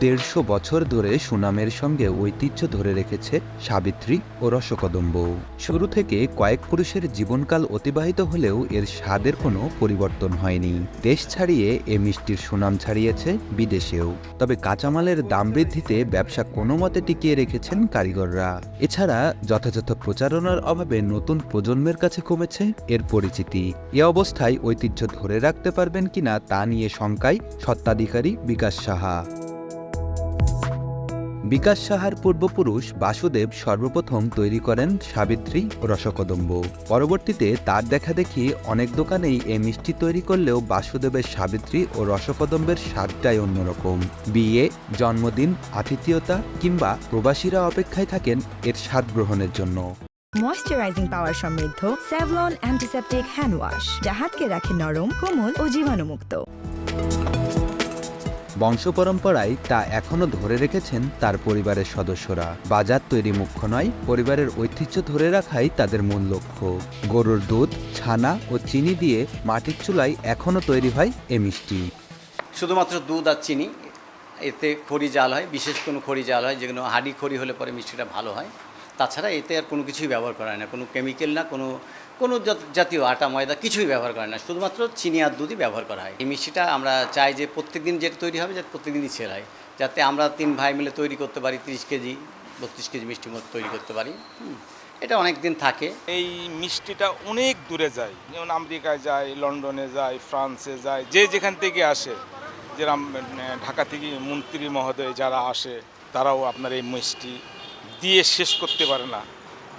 150 বছর ধরে সুনামের সঙ্গে ঐতিহ্য ধরে রেখেছে সাবিত্রী ও রসকদম্ব। শুরু থেকে কয়েক পুরুষের জীবনকাল অতিবাহিত হলেও এর স্বাদের কোনো পরিবর্তন হয়নি। দেশ ছাড়িয়ে এ মিষ্টির সুনাম ছাড়িয়েছে বিদেশেও। তবে কাঁচামালের দাম বৃদ্ধিতে ব্যবসা কোনো মতে টিকিয়ে রেখেছেন কারিগররা। এছাড়া যথাযথ প্রচারণার অভাবে নতুন প্রজন্মের কাছে কমেছে এর পরিচিতি। এ অবস্থায় ঐতিহ্য ধরে রাখতে পারবেন কিনা তা নিয়ে শঙ্কায় স্বত্বাধিকারী বিকাশ সাহা। বিকাশ সাহার পূর্বপুরুষ বাসুদেব সর্বপ্রথম তৈরি করেন সাবিত্রী ও রসকদম্ব। পরবর্তীতে তার দেখাদেখি অনেক দোকানেই এই মিষ্টি তৈরি করলেও বাসুদেবের সাবিত্রী ও রসকদম্বের স্বাদটাই অন্যরকম। বিয়ে, জন্মদিন, আতিথেয়তা কিংবা প্রবাসীরা অপেক্ষায় থাকেন এর স্বাদ গ্রহণের জন্য। ময়েশ্চারাইজিং পাওয়ার সমৃদ্ধ স্যাভলন অ্যান্টিসেপটিক হ্যান্ড ওয়াশ, যা হাতকে রাখে নরম, কোমল ও জীবাণুমুক্ত। বংশ পরম্পরায় তা এখনও ধরে রেখেছেন তার পরিবারের সদস্যরা। বাজার তৈরি মুখ্য নয়, পরিবারের ঐতিহ্য ধরে রাখাই তাদের মূল লক্ষ্য। গরুর দুধ, ছানা ও চিনি দিয়ে মাটির চুলায় এখনও তৈরি হয় এ মিষ্টি। শুধুমাত্র দুধ আর চিনি, এতে খড়ি জাল হয়, বিশেষ কোনো খড়ি জাল হয়, যেগুলো হাঁড়ি খড়ি হলে পরে মিষ্টিটা ভালো হয়। তাছাড়া এতে আর কোনো কিছুই ব্যবহার করা হয় না, কোনো কেমিক্যাল না, কোনো জাতীয় আটা ময়দা কিছুই ব্যবহার করে না, শুধুমাত্র চিনি আর দুধই ব্যবহার করা হয়। এই মিষ্টিটা আমরা চাই যে প্রত্যেকদিন যেটা তৈরি হবে যাতে প্রত্যেকদিনই সেল হয়, যাতে আমরা 3 ভাই মিলে তৈরি করতে পারি, 30 কেজি 32 কেজি মিষ্টির মতো তৈরি করতে পারি। এটা অনেক দিন থাকে। এই মিষ্টিটা অনেক দূরে যায়, যেমন আমেরিকায় যায়, লন্ডনে যায়, ফ্রান্সে যায়, যে যেখান থেকে আসে, যেরকম ঢাকা থেকে মন্ত্রী মহোদয় যারা আসে তারাও আপনার এই মিষ্টি দিয়ে শেষ করতে পারে না।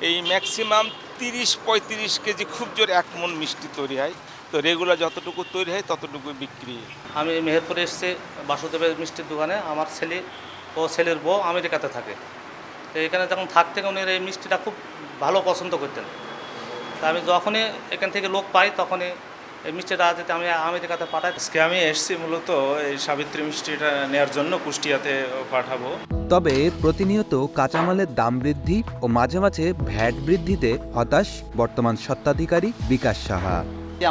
এই ম্যাক্সিমাম 30-35 কেজি খুব জোর 1 মণ মিষ্টি তৈরি হয়। তো রেগুলার যতটুকু তৈরি হয় ততটুকু বিক্রি। আমি মেহেরপুরে এসেছি বাসুদেবের মিষ্টির দোকানে। আমার ছেলে ও ছেলের বউ আমেরিকাতে থাকে। তো এখানে যখন থাকতে উনি এই মিষ্টিটা খুব ভালো পছন্দ করতেন। তা আমি যখনই এখান থেকে লোক পাই তখনই এই মিষ্টিটা যাতে আমি আমেরিকাতে পাঠাই। আজকে আমি এসেছি মূলত এই সাবিত্রী মিষ্টিটা নেওয়ার জন্য, কুষ্টিয়াতে পাঠাবো। তবে প্রতিনিয়ত কাঁচামালের দাম বৃদ্ধি ও মাঝে মাঝে ভ্যাট বৃদ্ধিতে হতাশ বর্তমান স্বত্বাধিকারী বিকাশ সাহা।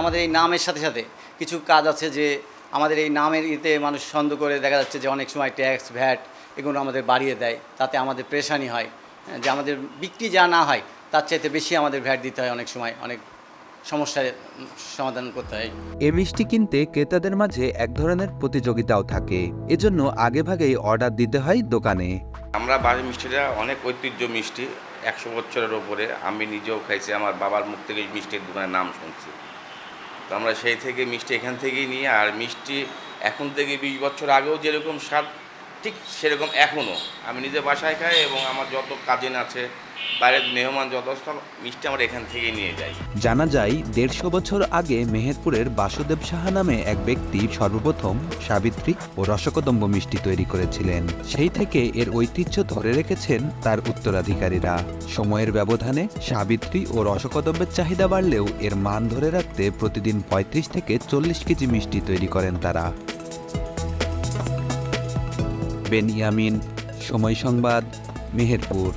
আমাদের এই নামের সাথে সাথে কিছু কাজ আছে যে আমাদের এই নামের ইতে মানুষ সন্দেহ করে, দেখা যাচ্ছে যে অনেক সময় ট্যাক্স ভ্যাট এগুলো আমাদের বাড়িয়ে দেয়, তাতে আমাদের পেরেশানি হয় যে আমাদের বিক্রি যা না হয় তার চাইতে বেশি আমাদের ভ্যাট দিতে হয়, অনেক সময় অনেক সমস্যার সমাধান করতে হয়। এ মিষ্টি কিনতে ক্রেতাদের মাঝে এক ধরনের প্রতিযোগিতাও থাকে, এজন্য আগেভাগেই অর্ডার দিতে হয় দোকানে। আমরা বাড়ির মিষ্টিটা অনেক ঐতিহ্য মিষ্টি, 100 বছরের ওপরে। আমি নিজেও খাইছি, আমার বাবার মুখ থেকে মিষ্টির দোকানের নাম শুনছি। তো আমরা সেই থেকে মিষ্টি এখান থেকেই নিই। আর মিষ্টি এখন থেকে 20 বছর আগেও যেরকম স্বাদ, ঠিক সেরকম এখনও আমি নিজে বাসায় খাই এবং আমার যত কাজিন আছে, বাইরের মেহমান যত মিষ্টি আমরা এখান থেকেই নিয়ে যাই। জানা যায় 150 বছর আগে মেহেরপুরের বাসুদেব সাহা নামে এক ব্যক্তি সর্বপ্রথম সাবিত্রী ও রসকদম্ব মিষ্টি তৈরি করেছিলেন। সেই থেকে এর ঐতিহ্য ধরে রেখেছেন তার উত্তরাধিকারীরা। সময়ের ব্যবধানে সাবিত্রী ও রসকদম্বের চাহিদা বাড়লেও এর মান ধরে রাখতে প্রতিদিন 35 থেকে 40 কেজি মিষ্টি তৈরি করেন তারা। বেনিয়ামিন, সময় সংবাদ, মেহেরপুর।